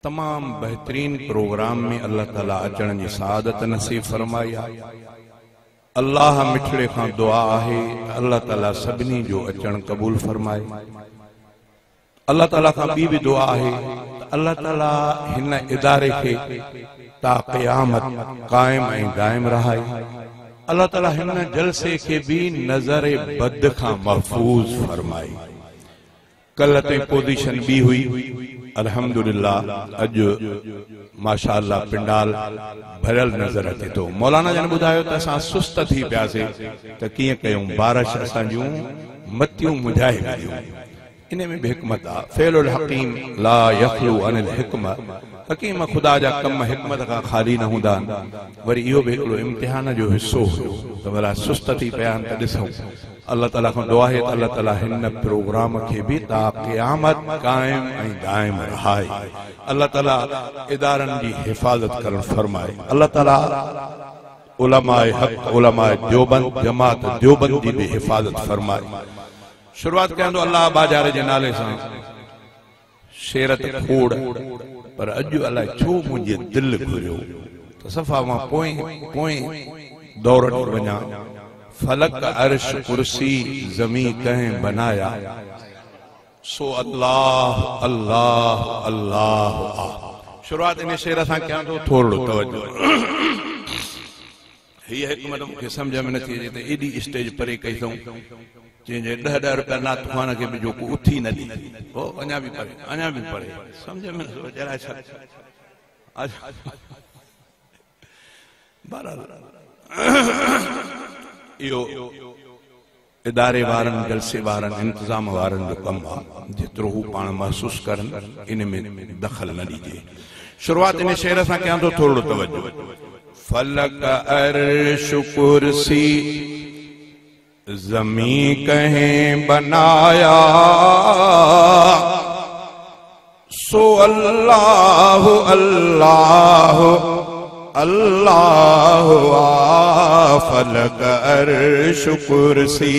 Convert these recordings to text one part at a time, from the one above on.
तमाम बेहतरीन प्रोग्राम में अल्लाह ताला अचण जी सआदत नसीब फरमाई। अल्लाह मिठड़े खां दुआ है अल्लाह ताला सभिनी जो अचण कबूल फरमाए। अल्लाह ताला खां ॿी भी दुआ है अल्लाह ताला हिन इदारे के ता क़यामत कायम ऐं दायम रहाए। अल्लाह ताला हिन जलसे के भी नजर बद खां महफूज फरमाए। कल ते पोजीशन भी हुई अल्हम्दुलिल्लाह, अज माशाअल्लाह पिंडाल भरल नजर अचे तो। मौलाना जन बुधायो त असां सुस्त थी पियासे त कीअं कयूं, बारिश असां जूं मतियूं मुझाए वयूं। इन में भी हिकमत आ। फ़ेलुल हकीम ला यखलू अनिल हिकमा, हकीम खुदा जा कम हिकमत का खाली न हुंदा। वरी इहो भी हिकिड़ो इम्तिहान जो हिस्सो हुयो त भला सुस्त थी पिया त ॾिसूं। अल्लाह ताला खां दुआ है अल्लाह ताला हिन प्रोग्राम के भी ता क़यामत कायम ऐं दायम रहाए। अल्लाह ताला इदारन जी हिफाजत करण फरमाए। अल्लाह ताला उलमाए हक उलमाए देवबंद जमात देवबंद जी भी हिफाजत फरमाए। शुरुआत कयो अल्लाह बाजार जे नाले सां शेरत खोड़, पर अॼु अलाए छो मुंहिंजे दिल घुरियो त सफ़ा मां पोएं दौड़ वञा। फलक अर्श कुर्सी ज़मी कहें बनाया, सो अल्लाह अल्लाह अल्लाह आ। शुरुआत इन शेर सां कयां तो थोड़ो तवज्जो। हीअ हिकमत मूंखे सम्झ में नथी अचे त एॾी स्टेज परे कई अथऊं जंहिंजे 10 रुपया नात ख़्वान खे बि जो उथी न ॾी, पोइ अञा बि परे सम्झ में नथो अचे। छा इहो इदारे वारनि जलसे वारनि इंतजाम वारनि जो कमु आहे। जेतिरो हू पाण महसूस करनि इन में दख़ल न ॾिजे। शुरुआत इन शेर सां कयां तो थोड़ो तवज्जो। फलक अर्श कुर्सी ज़मी कहें बनाया, सो अल्लाह अल्लाह अल्लाह आ। फलक अर्श कुर्सी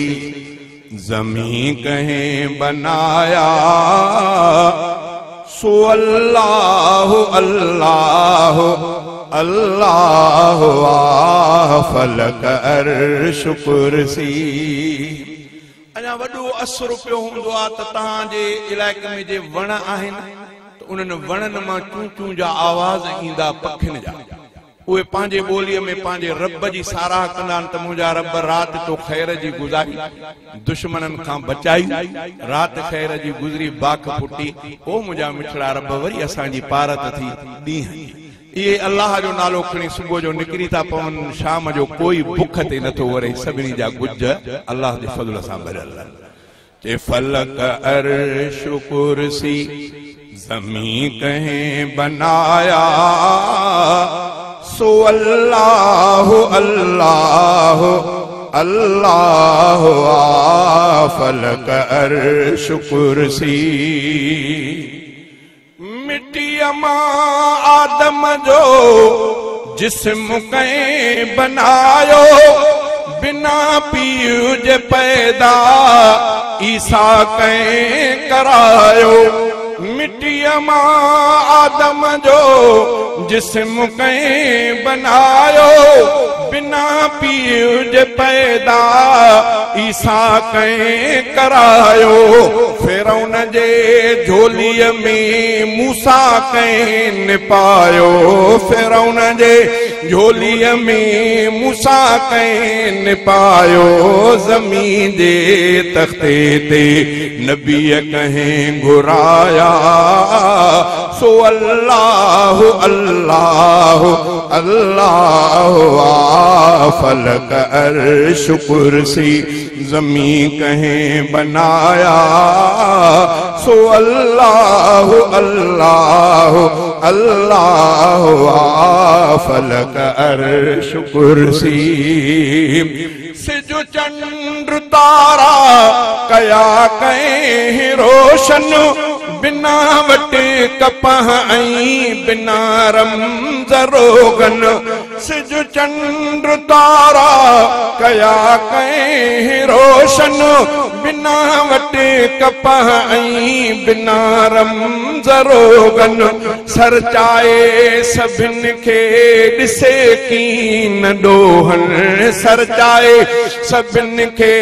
ज़मी कहें बनाया, सो अल्लाह अल्लाह अल्लाह आ। फलक अर्श कुर्सी। अञा वॾो असरु पियो हूंदो आहे त तव्हांजे इलाइक़े में जे वण आहिनि त उन्हनि वणनि मां चूं चूं जा आवाज़ ईंदा पखियुनि जा। उहे पंहिंजे ॿोलीअ में पंहिंजे रब जी साराह कंदा आहिनि त मुंहिंजा रब राति तो ख़ैर जी गुज़ारी, दुश्मननि खां बचाई, राति ख़ैर जी गुज़री बाख फुटी। ओ मुंहिंजा मिठड़ा रब वरी असांजी पारत थी ॾींहं। ये अल्लाह जो नालो खणी सुबुह जो निकिरी था पवनि, शाम जो कोई बुख ते नथो वरे। सभिनी जा गुज अल्लाह जे फज़ल सां भरियल आहिनि। फलक अर्श कुर्सी ज़मी कहें बनाया, सो अल्लाह अल्लाह अल्लाह आ। फलक अर्श कुर्सी। मिट्टिया मां आदम जो जिस्म कहें बनायो, बिना पीउ जे पैदा ईसा कहें करायो। मिट्टिया मां आदम जो जिस्म कहें बनायो, बिना पीउ जे पैदा ईसा कहें करायो। फिरौन जे झोलीअ में मूसा कहें निपायो, फिरौन जे झोलीअ में मूसा कहें निपायो। ज़मीन जे तख्ते ते नबीअ कहें घुराया, सो अल्लाह अल्लाह अल्लाह आ। फलक अर्श कुर्सी ज़मी कहें बनाया, सो अल्लाह अल्लाह अल्लाह आ। फलक अर्श कुर्सी। से जो चंद्र तारा कया कहें रोशन, बिना वट कपह ऐं बिना रमज़ रोगन। सिज चंद्र तारा कया कहीं रोशन बिना वटे कपह ऐं बिना रमज़ रोगन सरचाए सभिन खे ॾिसे कीन ॾोहन सरचाए सभिन खे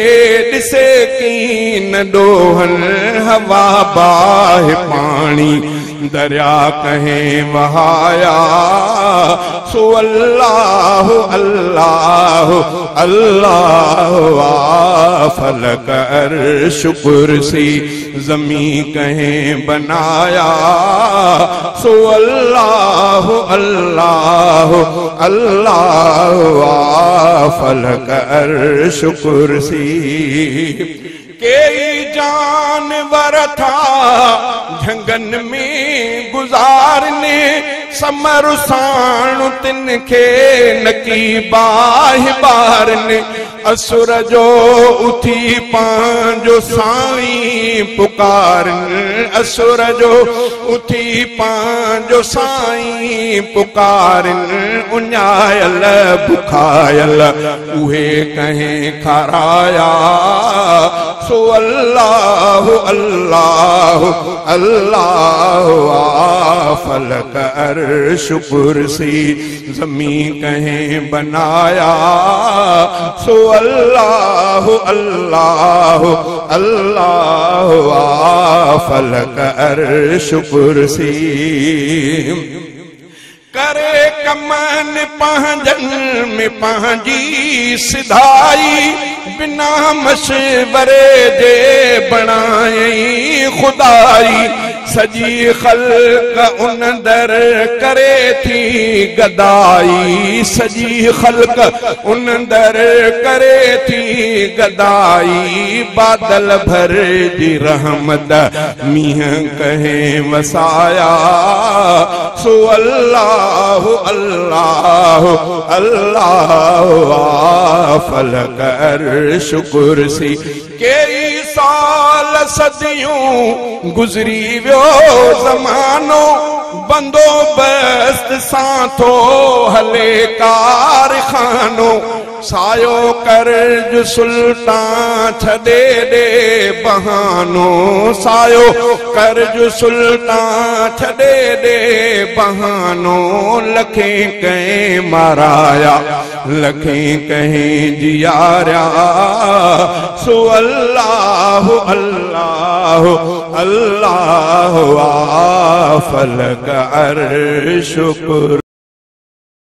ॾिसे कीन ॾोहन हवा बाहि पाणी दरिया कहें वहाया सो अल्लाह अल्लाह अल्लाह फलक अर्श कुर्सी ज़मी कहें बनाया सो अल्लाह अल्लाह अल्लाह फलक अर्श कुर्सी कई जानवर था झंगन में गुजारने समर साण तिन खे नकी बाहि बारने असुर जो उथी पांजो साईं पुकारन असुर जो उथी पांजो साईं पुकारन उन्यायल बुखायल उहे कहें खाराया सो अल्लाह अल्लाह अल्लाह फलक अर्श कुर्सी ज़मी कहें बनाया सो अल्लाह अल्लाह अल्लाह फलक अर्श कुर्सी करे कमन पंहिंजन में पंहिंजी सिधाई बिना मशवरे जे बणाई खुदाई सजी खल्क उन दर करे थी गदाई सजी खल्क उन दर करे थी गदाई बादल भर जी रहमत मींह कहे वसाया सो अल्लाह अल्लाह अल्लाह फलक अर्श कुर्सी कई साल सदियूं गुज़री वियो ज़मानो बंदोबस्त सां थो हले कारखानो सायो कर्ज सुल्तान छॾे ॾे बहानो सायो कर्ज सुल्तान छॾे ॾे बहानो लखें कहें माराया लखें कहें जियारिया सो अल्लाह अल्लाह अल्लाह फलक अर्श कुर्सी